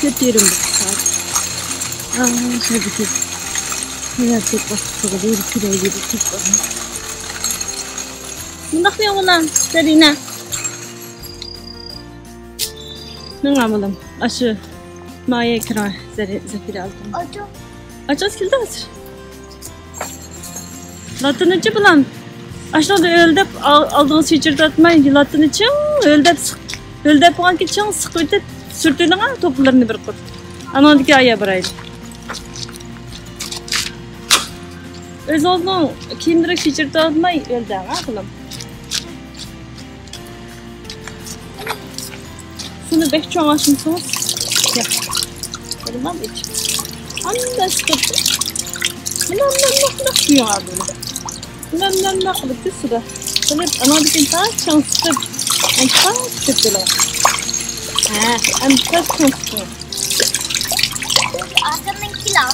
Yeterim bu saat. Şöyle bir neler çok basit bir kiloya gibi tuttum. Bundak ne olan? Serina. Ne yapalım? Aşı maya ekran zefir aldım. Açız kilde hazır. Latın içi bulan. Aşağıda öldep aldığınız şişirde atmayın. Latın içi öldep olan ki çan sık öte sürtüğünün toplarını bir kur. Anadaki aya bıraydı. Öz olduğun kimdirek şişirde atmayın. Öldep atalım. Şunu bek çoğun açmışsınız. Ya. Elimden geçip. Anne sıkıntı. Ne diyor abi bunu? Ne kılıp bir süre. Böyle anadaki daha şanslı. En çok kötüler. En çok şanslı. Arkamdan kilam.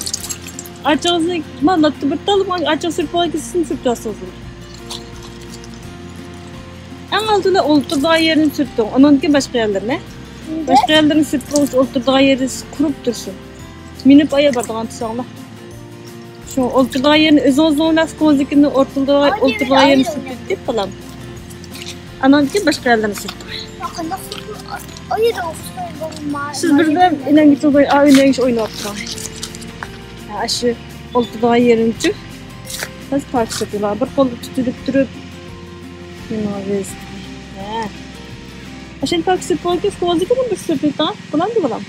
Açığızı anlattı. Bir talıp açık sürpüğe gitsin sürpüğe en altında oturduğu yerini sürttün. Onunki başka yerlerine. Başka yerlerini sürttün. Oturduğu yeri kurup dursun. Minip aya bardağın tüsağına. Şu oturduğu yerini özü las kozikini oturduğu yerini sürttük falan. Onunki başka yerlerini sürttün. Hayır olsun. Siz birden ilengiç oyunu oturun. Aşı oturduğu yerini tüp. Nasıl parça yapıyorlar? Bir kolu tutulup durup. Yunavez. Aşın taksi polkes kozikini bir sürpütan. Bulan da bulan.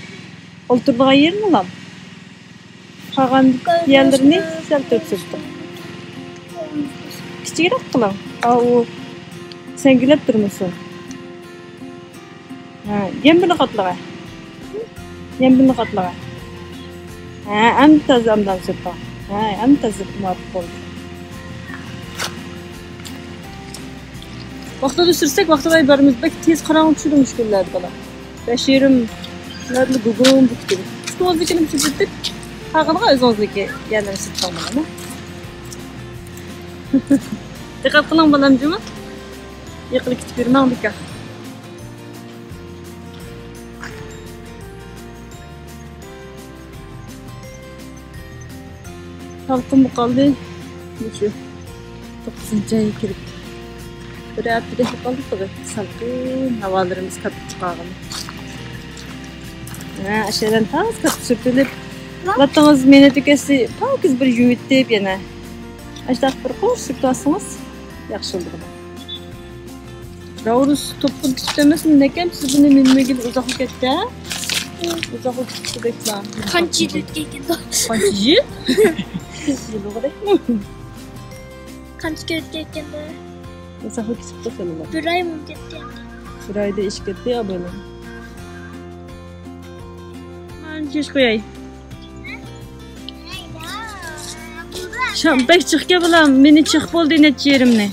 Oturduğu yerini bulan. Kalan yerlerini seltip sürttüm. Küçük kılan. O sen gülüp durmuşsun. Yem bunu katlağa. Yem bunu katlağa. Am tazamdan sürttüm. Am tazıp muhabbet oldu. Vakti sürsek vakti aybarımız belki tez karanlık düşürmüş günlerdi bana. Beşerim, nerede gugurum buktum. Şu vazgeçelim sürdük. Hakkında özünüzdeki yerleri sürdüm bana. Dikkat kılın bana amcama. Yakılık hiçbirine aldık. Halkım bu kaldı. Şu 9. aya girip. Biraz bir de kaldık da salkın havalarımız katı çıkaralım. Aşağıdan taz katı sürtülüp vatanız menedikesi pakız bir yümit deyip yana. Aşağıda bir koş sürtüyorsanız yaxşı olur. Raurus topun küçüklemesini nekem siz bunu bilme gibi uzaklık etti ha? Uzaklık etti bekle. Kancı dötkeyken de. Kancı? Yılı kadar mı? Kancı dötkeyken de. Uzaklık etti seninle. Bir ay mı gitti? Bir ayda iş gitti ya böyle. Ben keş koyayım. Bek çıkka bilen beni çık bol denet yerimne.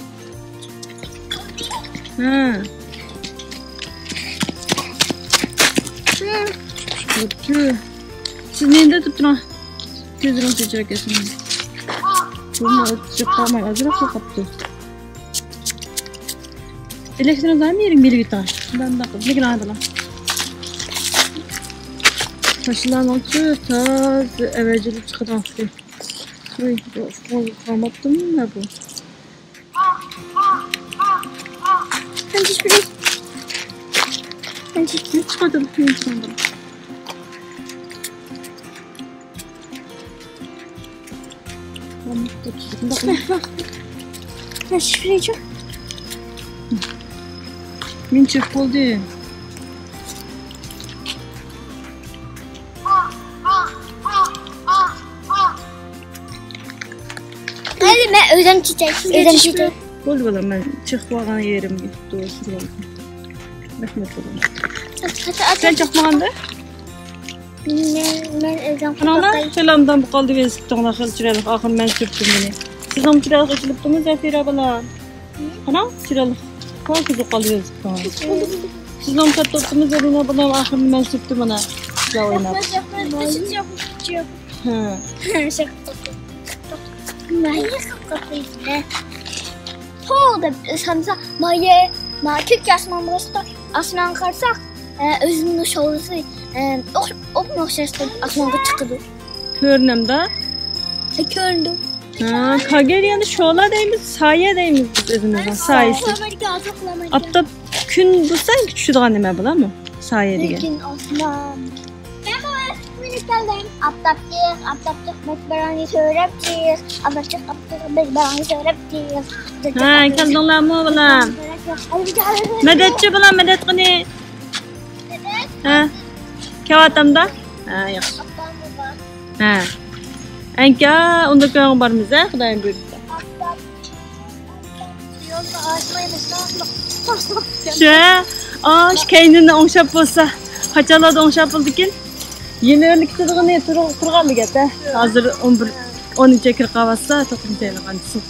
Siz neyinde tutturan? Gözürüm seçerek esin. Bunu çıkkamay azırak kaptı. Elektron zannı yerim biri gitar. Ben de ne kadar adılar. Taşılan oldu taz evvelcilik çıkıdan çıkıyor. Ay, kalmattım mı ne bu? Ben hiçbir şey. Ben hiçbir çıkardım. Ben çıkardım. Ben hiçbir şey. Ben çık oldu. Hadi ben özüm çiçek. Özüm çiçek. Oldu bana ben çıkmağına yerim gitti o sırada. Rahmet olun. Sen çıkmağında? Ben özüm Ana selamdan bu kaldı ve sıktığına çırağlık akın ben sürttüm beni. Siz onun çırağlık açılıptınız ya Fira bala. Ana çırağlık. Kal kızı kalıyor sıktığına. Siz onun katlatınız ya Fira bala akın ben sürttüm ona. Ya oynat. Oldu. Samsa maye, ma Türk yazmamızda aslan karsak Özümün şovrusu okma okşaştı aklıma çıktı. Körnem da. Gördüm. Ha, kager yani şola deymiz, saye deymiz biz özümüzden, sayesi. Apta gün bulsan küçüldüğün neme bula mı? Saye diye. Lekin Osman. Ben bu minik geldim. Aptapçık metberani söyleyeceğiz. Aptapçık metberani söyleyeceğiz. Ha, kaldınlar mı bulam? Medetçi bulam, medet kini. Ha, kevatamda? Ha, yok. Ha. Enka, onda köyün var mıza? Kudayım buyursa. Şu kendini onşap olsa, kaçalarda onşap oldu ki, yeni örnek tutduğunu turgalı gete. Hazır 12 kır kavassa, tokum teyli kancısın.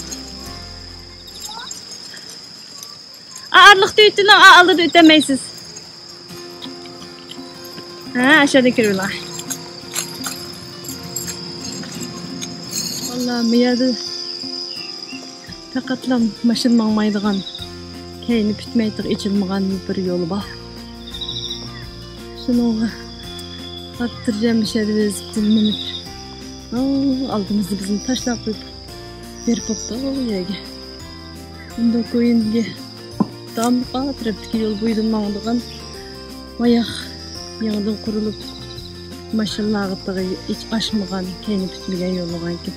Ağırlık tüyüttün, ağırlık tüyütemeysiz. Ha, aşağıda kırıyorlar. Vallahi miyadı taqatlam maşın mağmaydıgan keyini bütmeydik içilmağan bir yolu var. Şunu attıracağım işe de bezip dinlenip aldığımızda bizim taşlap koyup verip opta yege. Bunda koyun diye damga trafik yol buydum mağdıgan ayak yanıdan kurulup maşınlağıttığı hiç aşmağan keyini bütmegen yolu ki.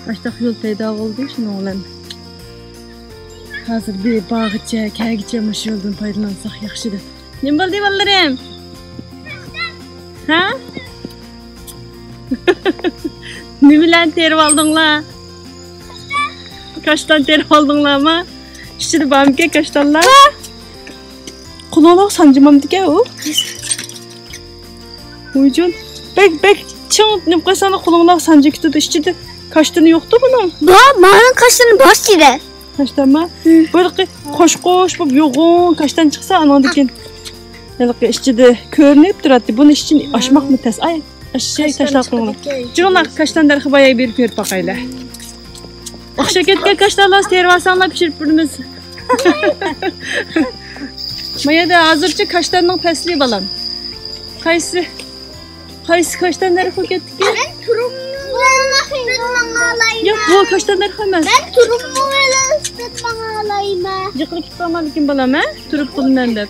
Açtaq yol peyda oldu şunu olan. Hazır bir bağıtça, kaygiçe maşı yoldan paydalansak yaxşıdır. Ne oldu ballarım? Ha? Ne bilen terip aldınla? Kaçtan terip aldınla ama? İşte bağımke kaçtanlar? Kulağına sancımam dike o. Uycun. Bek çın nefkasana kulağına sancı kütüdü işte kaçtanı yoktu bunun. Bana kaçtanı baş yine. Kaçtan mı? Böyle koş bu yoğun kaçtan çıksa anladıkken. Yani işte de körünüp duratdı. Bunun için aşmak mı tez? Ay aşağı taşlar kulağına. Cırlar kaçtan derki bayağı bir kör bakayla. Akşa ketken kaçtanlar tervasanla pişirip burnumuz. Maya da hazırca kaçtanın pesli balam. Kaysı kaçtan derki kettik ya? Ben turumunu alayım. Yok bu kaçtan derki hemen. Ben turumunu alayım. Yıkılı kitpamalı kim balam ha? Turup bulundan da.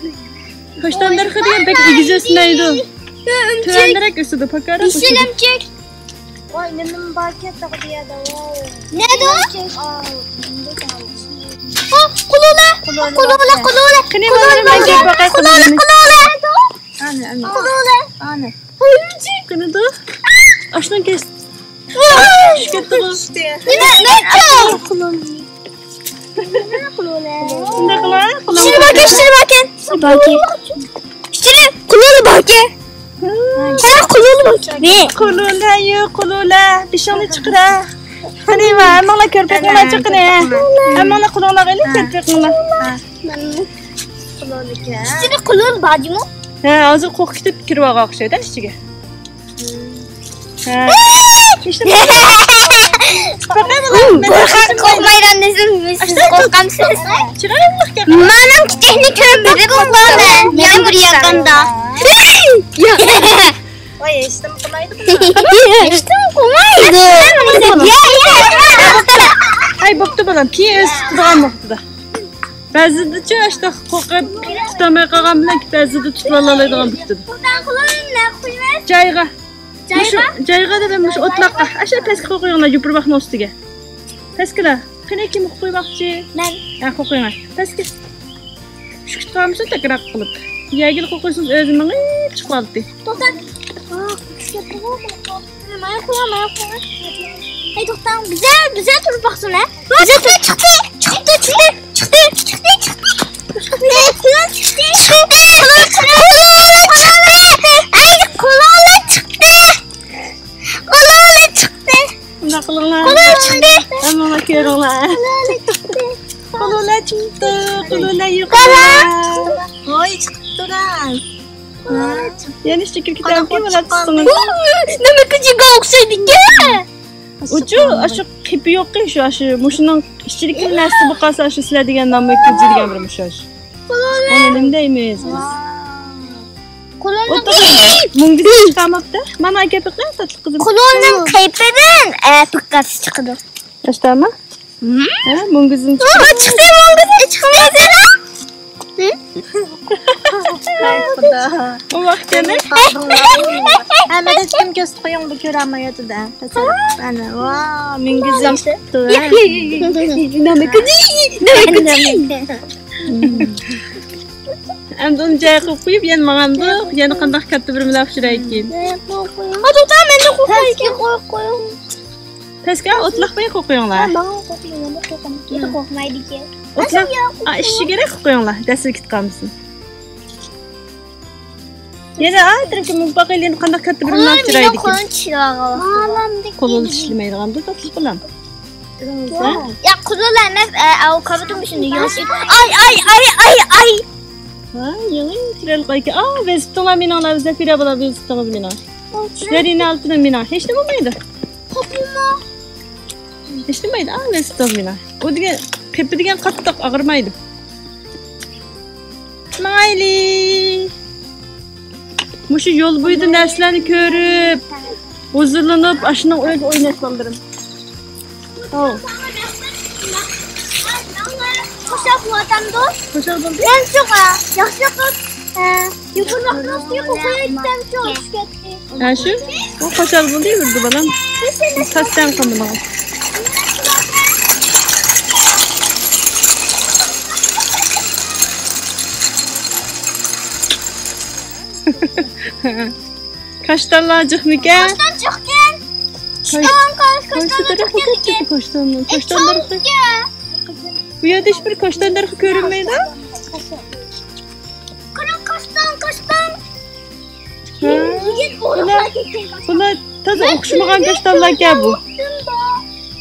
Kaçtan derki diyen pek ilgizesine neydi? Törenderek üstüde pakara. İşlemcek. Vay benim barket takıya da wow. Ne de? Kulula. Kini balarım ben gel bakay kulağına. Anne. Kini de. Aşnan kes. Şüketli bu. Ne çok? Kulula. Ne kula? Şire bakın. Şire kululu bakın. Ha kululu bakın. Ne? Kulula. Dişanı çıkıra. Hani var, amala körpek mala çıkıra. Amala kulağına gelip körpek mala. Şire kululu bacı mı? Ha, hazır koku kitip kirva kakşıyor da işçige. Ha. İşte Korkan korkmayın annesin. Siz korkamsınız. çıkaralım ki. Manam ki teknik öğrenmedi kullanma. Benim bir yakında. Vay işte kolaydı mı? İşte kolaydı. Ay baktı balam ki öz tutan baktı da. Bazı da işte koku tutamaya kalkan bilen ki bazı da tutulalaydıgan bitti. Buradan kullanın ne koyayım? Cayga. Cayga da benmiş otlakka. Aşağı peski kokuyuna yupur bakma üstüge. Peskila. Kine kim kokuybakçı? Ben. Ya kokuyuna. Peski. Şu tutamışı tekrar kılıp. Yagil kokuysunuz özümün çıkmadı. Doktor. Hey doktor güzel tur baksın ha. Güzel çıktı. Ama bakıyorlar. Kulula yukarı. Oy çıktı lan. Yani şükür ki tam ki bana tutunun. Ne küçük oksaydık ya. Ucu aşı kipi yok ki şu aşı. Muşunun işçilikli nesli bu kasa aşı siler diyen namı ekilci diyen bir muş aşı. Onun elimdeyimiz biz. Otur. Mungiz çıkarmakta. Bana köpekler tatlı kızım. Kulağının kayıpların pıkkası çıkdı. Kaçta mı? Mungizin Çıktı Mungiz. Çıkmayacak. O vakti ne? Ama da kim göz koyun bu köramayadı da. Ana wow Mungiz yaptı. Endi onu joyiga qo'yib qo'yib, yana mang'andiq, yana qanday katta bir milab pishiraykin. Hadi ben de koyayım. Pastga o'tloq qo'yib qo'yinglar. Bana korkmaydı ki. O'tloq, ishchi kerak qilib qo'yinglar, dastur ketqanmisin. Yana atrofga mumbaqaylarni qanday katta bir milab pishiraydik. Kolun çırağı. Qo'lini ishlamaydiganda tatlı qilaman. Ya kuzular ne avokado şimdi yiyorsun. Ay. Ha, yangi tiral qo'yga. Vezibtonlar meni olamiz, Zafira bola vezibtonlar meni. Shularning altida meni. Hech nima bo'lmaydi. Kopma. Hech nima bo'lmaydi. Vezibton meni. U degan qepi degan qattiq og'irmaydi. Mayli. Mushu yo'l bo'yida narsalarni ko'rib, huzurlanib, ashuna o'yga o'ynashmandirim. Koşak mı adamdı? Qo'shar bo'ldi. Ben çok yaşlı kız. Yukarıda nasıl kokuyor içten çok tüketti. Ha shu? U qo'shar bo'ldi yurdi bolam. Qasdan qildim men. Kaştanlar çıkmıken. Koştan çıktın. Koştanlar bu yerda hiçbir koştanlar görünmeydi. Bunlar taze okşumagan kaştanlar gel bu.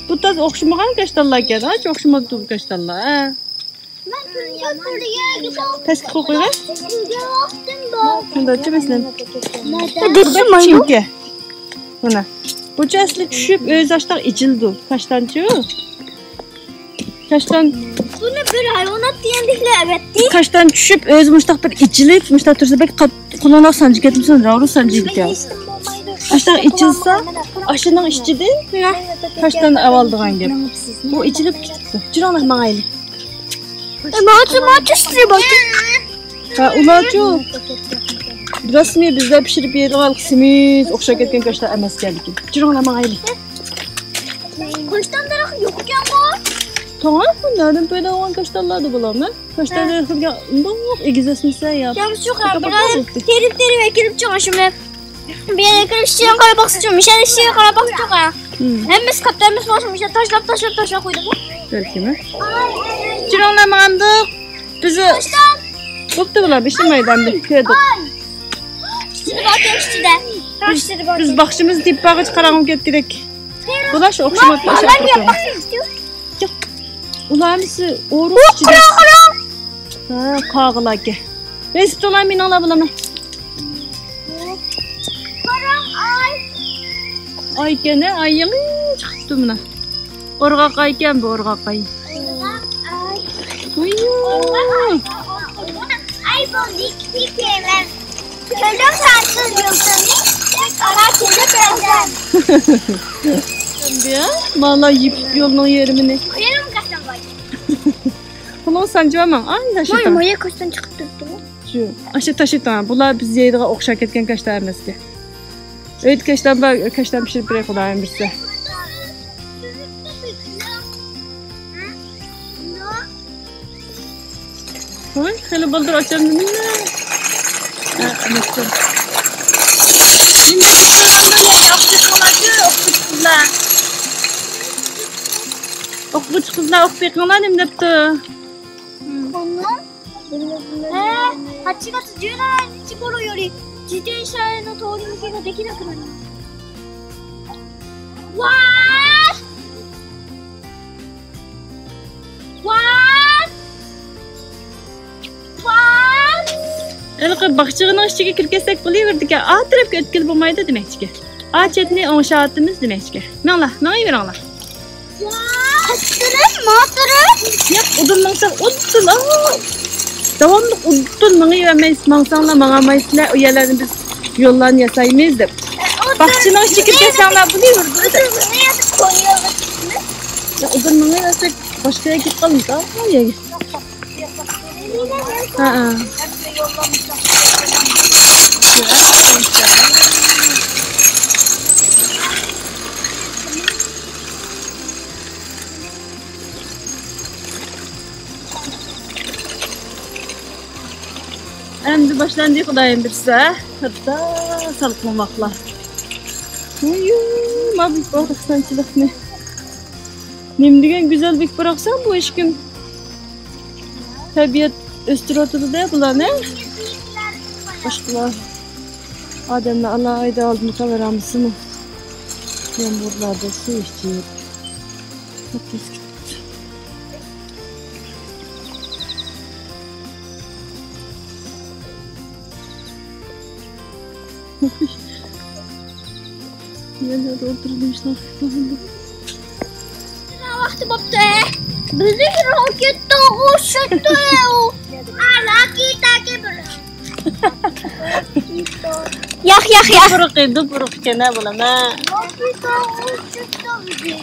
Bu taze okşumagan kaştanlar gel. Hiç okşumadı kaştanlar. Pes kokuyor. Bunda çimeslen. Çimke. Buna. Bu asli düşüp öz açtan içildi. Kaştancı. Kaştan. Bu ne bir hayvanat diyendikle evet değil. Kaştan düşüp öz muştak bir içilip muştak tursa bek kulağına sancı getirmişsin. Rauru sancıydık ya. Kaştan içilse aşının işçidi. Kaştan avaldığın gibi. Bu içilip gitti. Cıranak mağaylı. Maçı istiyor bakın. Ha ulacı. Rasmi bizde pişirip yeri alkısımız. Okşak etken kaştan emes geldik. Cıranak mağaylı. Kaştan tarafı yok ya bu. Tamam, nereden böyle olan kaştanlar da bulamam. Kaştanları kırken bak egizesmişse yap. Yalnız çok ağır. Terip ve kirip çıkıyor şimdi. Bir yere kirip şişeyen kara baksıyorum. Bir yere şişeyen kara baksıyorum ya. Hemiz kaptanımız başlamış. Taşlap koyduk. Belki mi? Çıranlamandık. Bizi... Buktu bular, bir şey meydan bir köydük. Sizi bakıyorum işte. Biz bakışımızı deyip bağı çıkaralım gettirek. Bular şu okşamak aşağı bakıyorum. Ularımızı oğru içinde. Ha, kağılar ki. Resip dolayım beni alabilirim. Ay gene ay yanı çıktı buna. Orgak ayken bu orgak ay. Uyuuu. Ay bu dik yemem. Kölüm sansız yoksa Ya, vallahi yiyip yolun yerimini. Koyarım kaçtan var. Bunu sancı ama aynı taşı. Maya kaçtan çıkıp durdu mu? Şu, aşı taşı tamam. Bunlar biz yediğe okşak etken kaçlar mesela. Evet kaçtan pişirip bırak olayım bir size. Oy, hele baldır açalım değil mi? Ha, anlattım. Şimdi okbuç kızlar okbekler nem depti.8月17日頃より自転車の通り抜けができなくなります。わElqi baxçığının içine kirkesek bulayverdik ya. A tarafga o'tkil bo'lmaydi demakchi. A chetni o'ng shaatimiz demakchi. Manglar, menga beringlar. Attırım mı attırım? Yo'q, udulmasa udul. Davamlı uddun mıngı yemeyiz, mangsanla mağamayızlar, o yerlerini biz yollarını yasaymayız da. Bahçının çıkıp kesenler bunu yurdu da. Udun mıngı yasak, başka yere git kalın da. Oraya git. Ha. Endi başlandı Xudayım birse. Hatta salqınmaqlar. Ma bir baxsançılıq ne? Nemdigen güzel bir bıraksan bu eşkim. Tabiat östürotudu da bular ne? Başkalar. Ademle Allah ayda aldı mutaveramısı mı? Yağmurlarda su içiyor. Hapis gitti. Neler oturmuşlar. Vakti bapte. Bizi rokette uçtu. Ala kita ki böyle. Yak. Buruk kena bulan ha. Rokette uçtu bizi.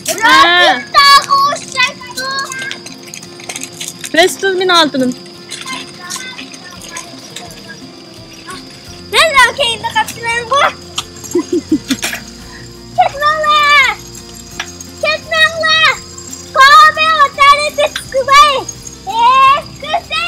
Rokette uçtu. Restul min altının. Ne rakeyinde kaptılar bu? Ketmangla. Kahve otele de çıkıvay. Kızı.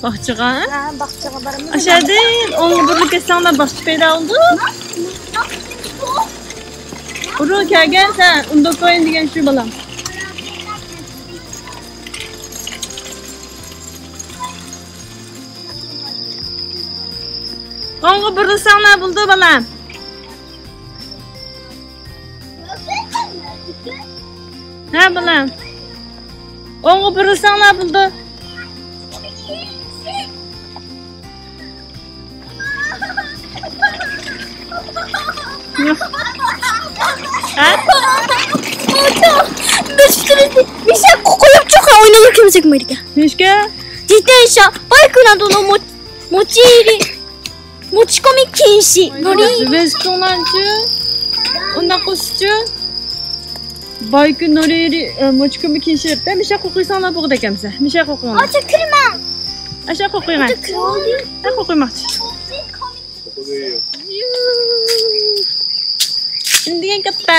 Bahçığa. Ha, bahçeye barımı. Aşağıda onu buruk kesenler bahçı peyda oldu. Buruk gel sen. Unda koyun diyen şu balam. Onu buruk sana buldu balam. Ha balam. Onu buruk sana buldu. Ha? Bir şey koyup çok oynadık kimse gitmedik ya. Nişke? Cidden baykuna dolu mochikomi kinshi. Nori. Vestonlancı. Onda kusçu. Baykı noriri moçkumu kinşirde. Mişe kokuysan bu kadar kemse. Mişe kokuysan. Aça kırma. Aşağı kokuysan. Ha kokuymak. Şimdi gen katta.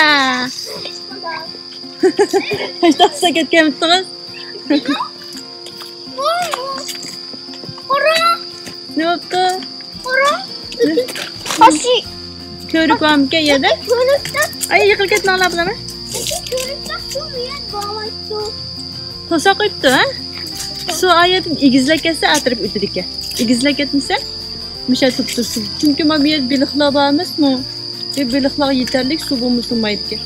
Haşta sakit kemsiniz. Ne oldu? Aşı. Körük var mı ki yerde? Ay yıkıl gitme Allah abla mı? Tosa koyuptu ha? Su ayetin igizlek etse atırıp ütüdük ya. İgizlek etmişse mişe tuttursun. Çünkü ma bir bilikla bağımız mı? Bir bilikla yeterlik su bulmuşsun maydı ki.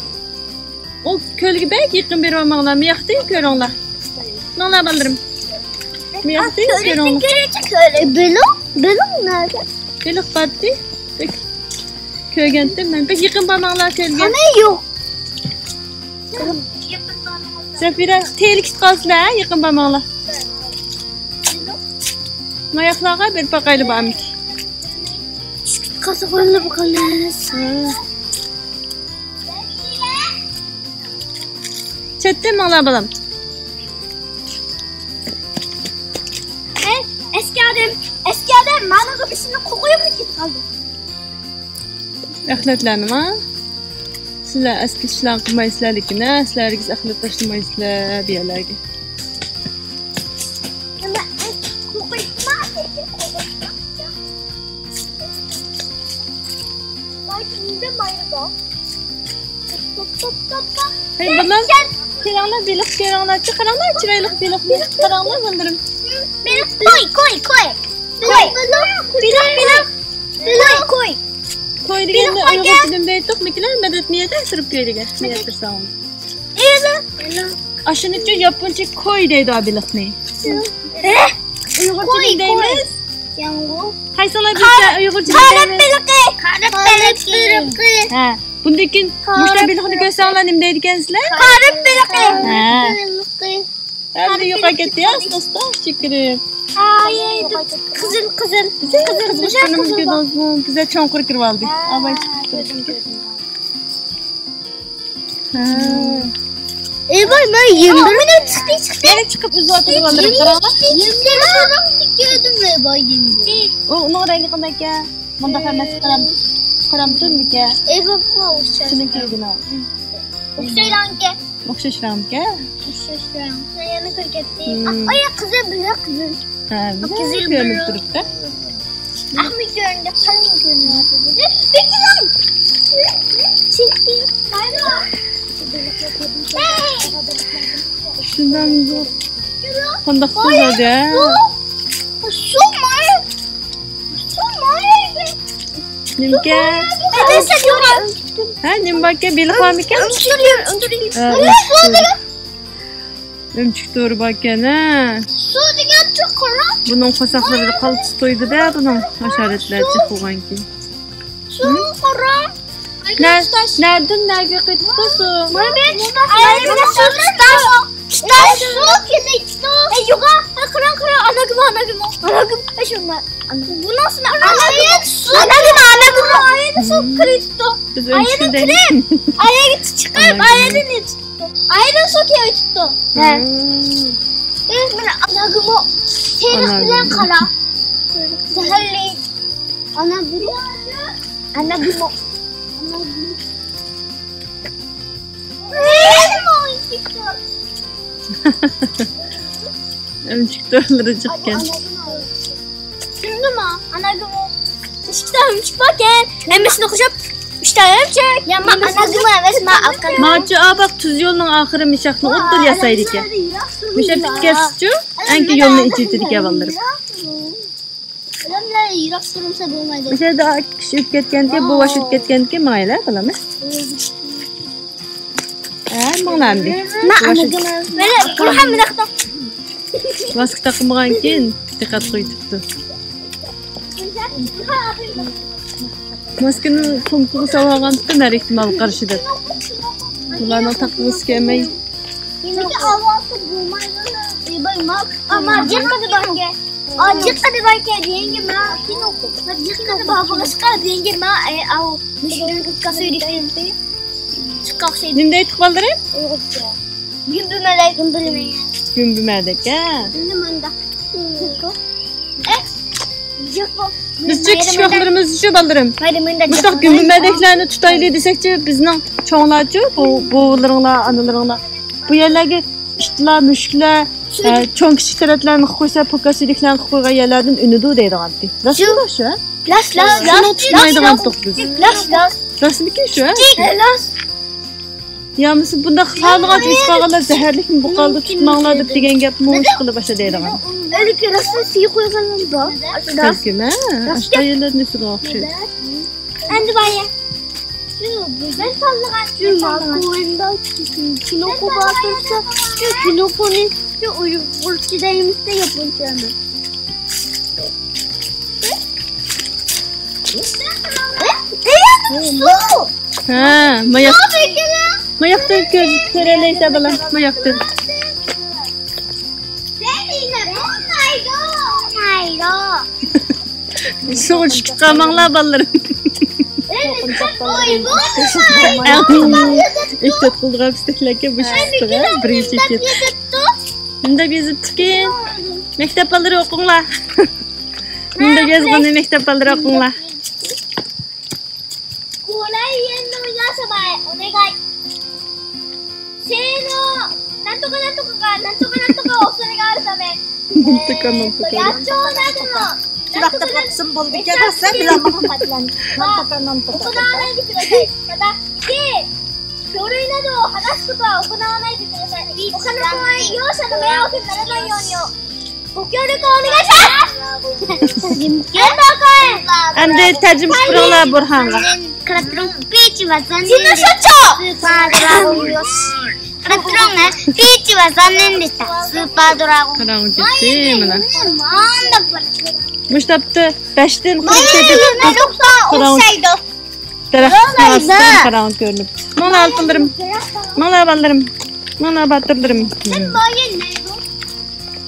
O kölge belki yıkın bir olmağla mı yaktı körünler? Ne ola balırım? Mi yaktı körünler? Belon nerede? Bilik battı. Peki. Köygentim ben. Peki yıkın parmağla kölgen. Ama yok. Zafira telik kalsın ha yıkın parmağla. Mayaklığa bir bakaylı bağımı ki. Kasa koyunla bakalım. Çettin mi ola balam? Eski adam bana kapısını kokuyor mu ki kaldı? Ahlatlanım ha? Sizler eski işler kılmayıslarlıkına, sizleriniz ahlat taşımayıslar bir yerlerge. Hey bunlar keranglar belıq keranglar çıqaranglar chiroyli belıq qaranglar bunlarım. Belok koy. Belok koy. Koy degende Uyg'ur tilida aytmoqmikilar madat niyati asirib koy degan. Niyat tursam. Ashuni uchun yaponcha koy deydi belықni. Uyg'urcha deymiz. Yango. Qaysini bizda Uyg'urcha deymiz? Qarib belıq. Ha, bundan keyin mushta belықni ko'rsanglar nima deydi ekansizlar? Qarib belıq. Ha. Hadi yo'q ketdi asta shukrim. Ay, kızıl. Kızımız gördünüz bize çonkur kirib oldik. Abay Boy ben 21 minut çıktı. Yine çıkıp uzatırıp alırım qaranglar. 21 minut gördüm ve bay 21. Uning rangi qanday ekan? Bunda hammasi qaram turmi ekan? O'xshaydi. Shuningdagina. O'xshash rangga? Yana kirgatdi. Ay qizil bilan qizil. Ha, qizil ko'rinib turibdi. Ahmet göründü, kalın görünüyordu dedi. Peki lan! Çekti. Shundan bu qanday qiladi? Su mu? Nimga? Ha, nima baka belıq bormi ekan? Ömçük doğru bakkan ha. Su degan chuqur. Buning qo'saqlarida qaltis to'ydi-da, buning hasharotlar chiqqan keyin. Su qora. Nereden nereye gitti su? Mana su keldi. Yuga, qara anagım. Şunlar. Bu nasıl anagım? Su kirdi. Biz ömçükden. Ayağı çıkarıp ayağını tuttu. Ayağını sokuyor tuttu. Mana anagım o. Terih bilen kara. Zehirli. Anagım o. Ömçük doğruları çıkken. Şimdi mi? Anagım o. İşte ömçük bakın. Emmesini kuşup. İşte ömçük. Ya ma anagım emes ma akıl. Maçı bak tuz yolunun ahırı mişakını ottur yasaydı ki. Mişak bitkesici. Enki yolunu içirdi ki vallarım. Ölemler yirak durumsa bulmaydı. Mişak daha kişi ütketken ki bu baş ütketken ki mayla falan mı? Mağlam bir. Ma anagım. Böyle kurhan bir dakika. Mask takımıgan keyin dikkat koyuptu. Maskını kumkuğu savağanlıktan her ihtimal karşıdır. Ularına takılması gelmeyi. Peki havası bulmaydı. Ama acık kadı bange. Acık kadı bange diyenge ma. Acık kadı babası kadı diyenge ma. Au. Müşkülün kafayı diklendi. Çıkak şey. Nimde etik baldırayım? Gümbümelek bilmeyin. Gümbümerdek ha. Limanda. Biz küçük yoxlarımız şu baldırım. Limanda. Mustaq gümbümerdeklerini tutaylı desekçi bizning çoğunlarçı boğularınla, anılarınla. Bu yerlerge iştilar, müşküler, çoğun kiçik taraflarını koysa pokasiliklerini koyga yerlerden ünüdü deydi ganti. Nasıl da şu? Las. Şunu tutmaydı gantık biz. Las. Nasıl ki şu? Las. Ya mesela bunda xalqat isqağalar zəhərlik mi bu qaldı tutmaqlar deb degan gap mushkili başa deydi ganti. Öyle ki lasın suyu koyganlar da. Balkim ha. Aşta yerler nesiga o'xshaydi. Endi baya. Ben tanıgan koyunda kilo kobatırsa kilo poni Uygurçadayımızda yapılacağını. Su! Ha, mayaktır kereleyse balam, mayaktır. Şoğul şükür qalmaqlar ballarım. İşte qıldığa pisliklerge bu şükür birinci ket. Bunda bezip tüken. Mektep balları oqunglar. Bunda gezg'ini mektep balları oqunglar. Kolay yendo yasabay. Onegai. Seno. Nanto ka osunegaru tame. Nanto ka. Yachou Surakta popsun bol bir kere sen bilemem. Nanto ka. Okunağına gitmesey. Kada iki. 書類などを話すことは行わないでください。他の公園、業者の迷惑にならないようにご協力をお願いします。運動公園 Endi tercüme kurallar Burhan'a. Peach は残念でした。スーパードラゴンよし。ピーチは残念でした。スーパードラゴン。Karanlık gitti mi lan? なんだこれ。 Müştaptı. Beşten kırık Hayır, edip off side. taraftan astırım karanlık görünüp. Mala altınlarım. Mala ballarım. Mala batırlarım. Hayır ne bu?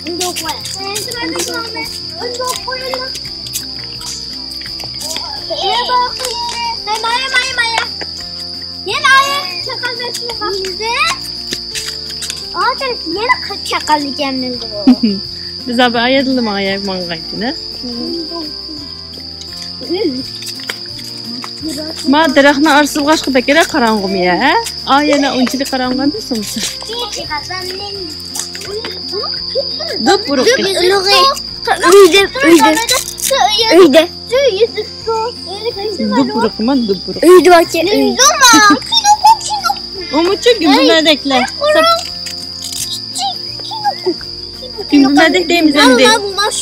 運動公園。運動公園だ。Yine ayı çakallaşıyor. Bize. Ağaçlar yine çakallayacağım ne bu? Biz abi ayadıldı mı ayak mangaytını? Ma daraxtni arsız qaşqı bekere qarang'ım ya. Ayana unchili qarang'an desimsa. Dop uruq. Uydu. Dop uruq man dop uruq. Uydu bakayım. Uydu mu? Omuçu gümbümedekle. Gümbümedek deyimiz endi.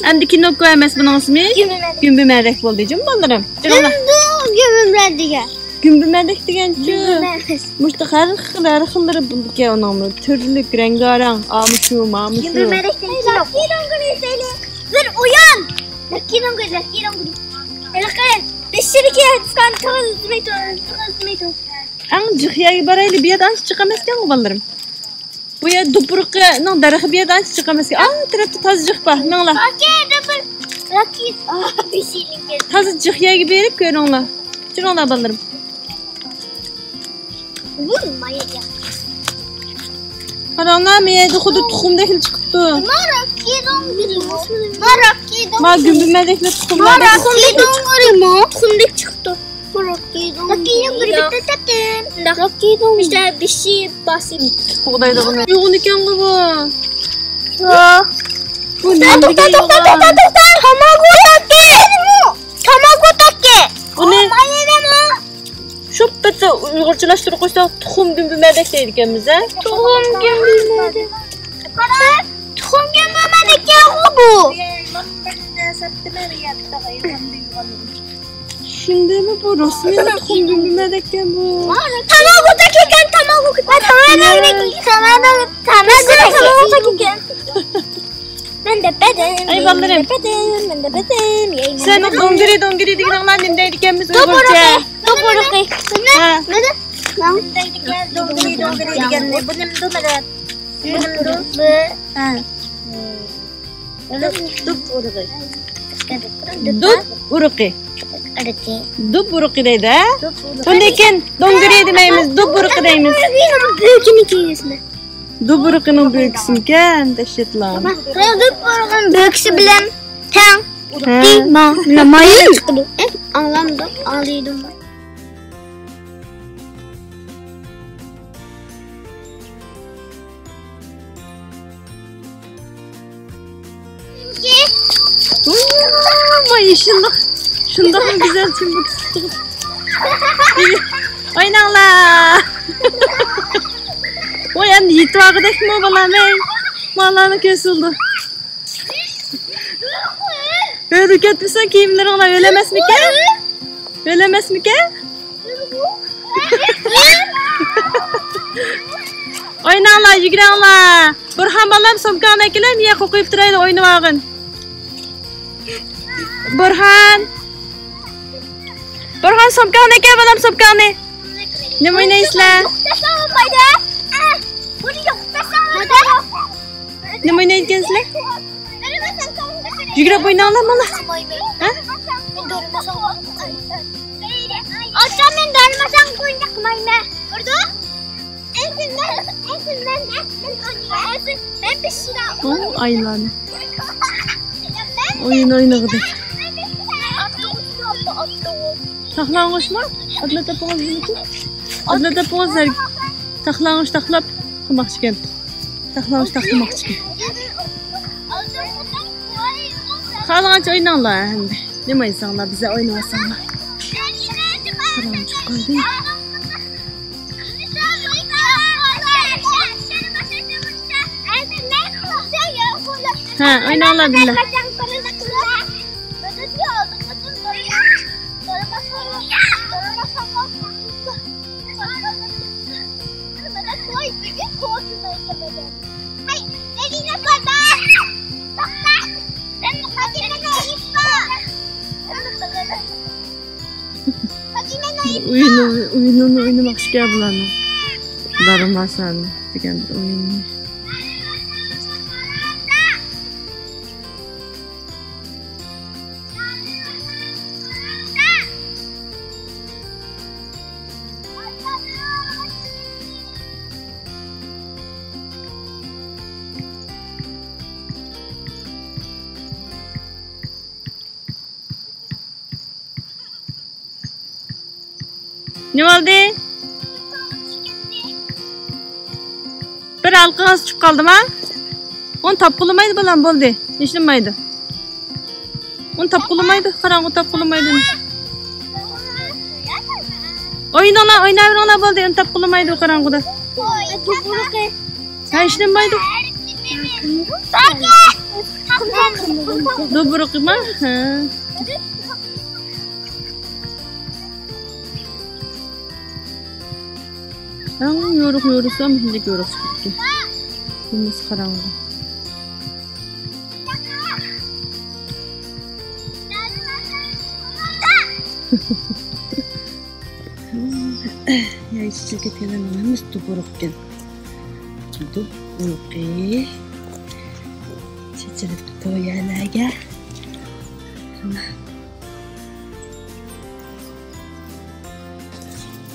Endi kinokko emas bunun ismi. Gümbümedek bo'ldi jim ballarım. Gümbümedek deganchi. Mushta har xillari bulduk ya onamni. Turli rengarang, amushu, mamushu. Gümbümedek değil. Dur uyan. Lakinongri. Elakay. Beşirike skan tağız Ang jixyaga barayli bu yerdan chiqamaskan ballarım. Bu yer dupuruqning daraxti bu yerdan chiqamaskan. Tarafda toza jix bor, minglar. Rakit. Beşirike. Toza jixyaga berib ko'ringlar. Chiringlar ballarım. Vurmayacak. Qaranglar, men yerda xuddi tuxumdek chiqibdi. Ma gümbümedekle tuxumlar. Tuxumdek chiqibdi. İşte bir şey basayım. Buğdayda bunu. Yo'q ekan bu. Bu To'xta. Tamago tokke. Buni shu bitta uyg'urchalashtirib qo'ysak tuxum gümbümedek deydi ekanmiz a. Tuxum gümbümedek. Qara, tuxum gümbümedek bu. Şimdi mi bu rasmiy tuxum gümbümedek ekan bu? Tamago tokke. Ben de beden. Ay ballarım. Ben de beden. Sen o dongiri deganlar nimdeydi ekanmiz Topuruqi. Ha. Dongiri degan ne? Bu nim dumada. Dup uruqi. Dup uruqi deydi a. Lekin dongiri demaymiz, dup uruqi deymiz. Dup uruqining büyüksimikan dashitlar. Büyüksü bilen tang. Mayın çıkıyor. Anlamda ağlıyordum ben. Vay şundan mı güzel çımbık tuttuk. Oynanglar. Vay endi yetib ag'dakmi balam ey. Malani kesildi. Böyle ketmisan kiyimlaringlar o'lamasmikan? O'lamasmikan? Oynanglar, yuguranglar. Burhan balam sumkani akilab yoqqa qo'yib turayli o'ynavag'in. Burhan sumkani aka balam sumkani. Nima o'ynaysizlar? Nima o'ynaysizlar? Yugurib o'ynanglar mana. Ha? Akşam ben dalmasam koyacakmayım. Orada? Ben bir şey daha. Aylan. Oynadı. Taxlanğıç mı? Adla tapağız mı? Adla tapağız taxlanğıç taxlab qilmoqchi ekan. Taxlanğıç taxlamoqchi ekan. Xalqancha o'ynanglar endi. Demaysanglar biza o'ynamasanlar. Qaramchi qoldi. Ha, oynanglar birga. Oyununu oynamak gel bulanı. Darılmasan degan bir oyun. Ne oldu? Bir halqanız chiqib qoldimi? Onu topqulamaydi bilan bo'ldi. Ishlanmaydi. Onu topqulamaydi, qarang, topqulamaydi. O'ynayveringlar bo'ldi, onu topqulamaydi qarang'ida. Ha, ishlanmaydi. Dobruqmi? Ha. Yoruqsam şimdi yoruq chiqibdi. Bunisi qarang'u. Ya içecek etkenlerimiz dobruqken. Dobruqi. Çeçilib to'yalarga.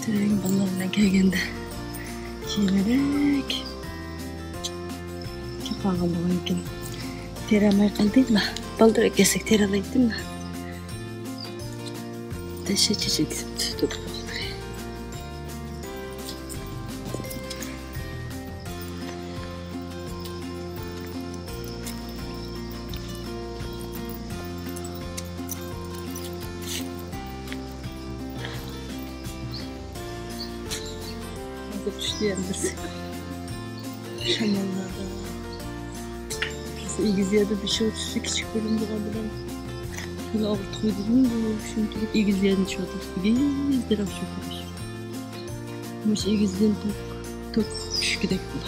Tren ballarla kelganda şeylerek kapağı bulurken teramay qaldingmi? Baldırak kesek teralaydingmi? Taşı çiçek tutib düştüyendir. Şamanlarda. İgiziyada bir şey olursa küçük bölümde kaldılar. Şöyle altı koydum da çünkü İgiziyada çoğaldı. İgizler af çok olur. Ama İgizden tok küçük gidek bu da.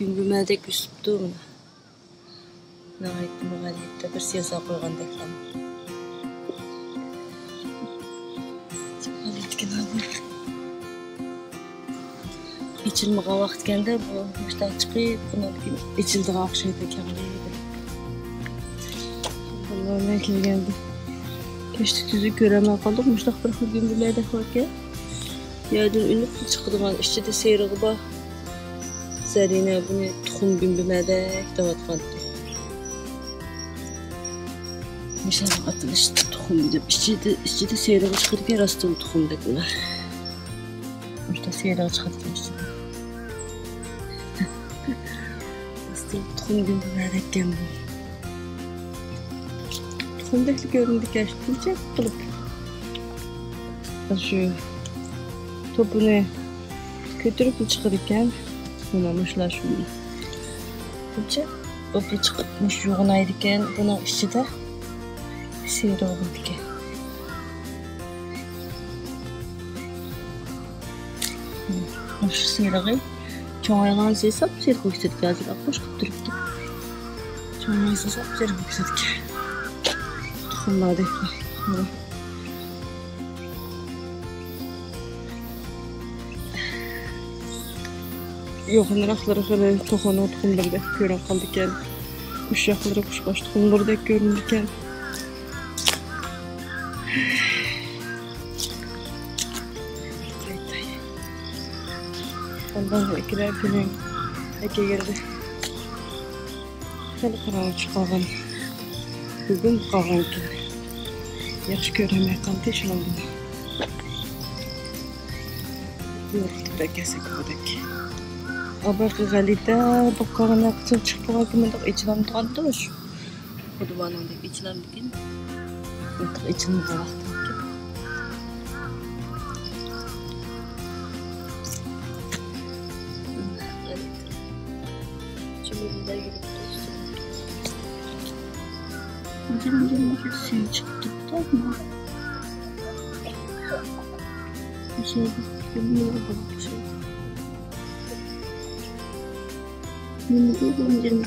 Gün bilmədək üstübdü bunu. Nəhayətdə müğəliyyətdə bir siyasa qoyğandək lan. Müğəliyyətkin aldım. İçilməyə vaxt gəndə bu müştəq çıxıb, buna içildiğə oxşaydı kəmliydi. Bunlarla kelgəndi. Keştik düzü görəmə qaldıq, müştəq bir xil gün bilmədək var ki. Yerdən ünlük çıxdığan işçide seyriği bax. Zarina bunu tuxum bilmədək davatqandı. Mesela atılıştı tuxum deyib. İçide seyriği çıxırken rastım tuxum dediler. İşte seyriği çıxırken içide. Rastım tuxum bilmədəkken bu. Tuxum dəkli göründü gəşdikcə qılıb. Şu topunu götürüp çıxırken buna muşlar şunu. Bunca topu çıkmış yoğunaydıkken bunun içinde seyir olurdu ki. Şu seyirği çoğaylan sesap seyir koysadık hazır akmış kıptırıptı. Çoğaylan sesap seyir koysadık. Tuxumladık. Yoxunraqları qılı toxunu tuxumdurda görün qaldıkən. Uşaqları quşbaş tuxumdurda göründükən. Ondan ikiler günün eke geldi. Hələ qaranı çıxağın. Bugün qalğan ki. Yaxşı görəmək qaldı şunun bunu. Yoxdur da kəsək budak. Abaqı qalida baqqağına qıçıq çıxdığa kimi də içilam durdu. Kudu banandaki içilerlikin. Artık içini bıraktım. Çimurunda yürüp dostum. Cimcim bir şey çıktı da mı? Bir şey bilmiyorum bu şey. Ne diyorum cimcim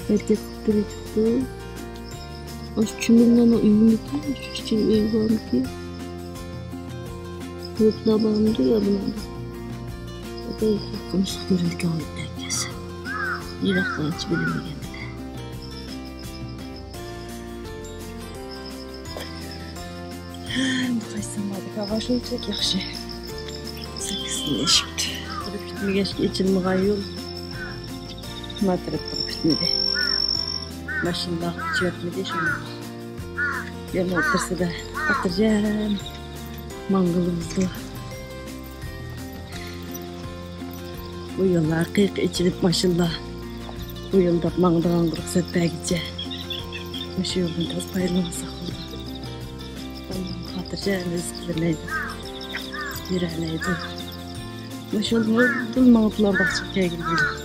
belki kutları çıktı. Az çimurdan o ünlü ki, şu çiçeği uygun ki. Yurtla bağımdı ya buna da. O da konuştuk görüldük Ahmet'ten kese. Irak'tan hiç bilinmeyen bile. Bu kaysamadık. Hava şunu çok yakşı. Sakısını eşipti. Durup gitme geçki içilme gayyol. Matırıp durup gitmedi. Maşallah çöpmedi şunu. Yerine otursa da atıracağım. Mangalımızda. Bu yıllar kıyık içilip maşallah. Bu yılda mangdağın kırık setpeye gideceğim. Şu yoldan biraz paylaşmasak olur. Allah'ım hatıracağım rızklarıydı. Bir aleydi. Maşallah bulmadılar bak Türkiye'ye gidiyor.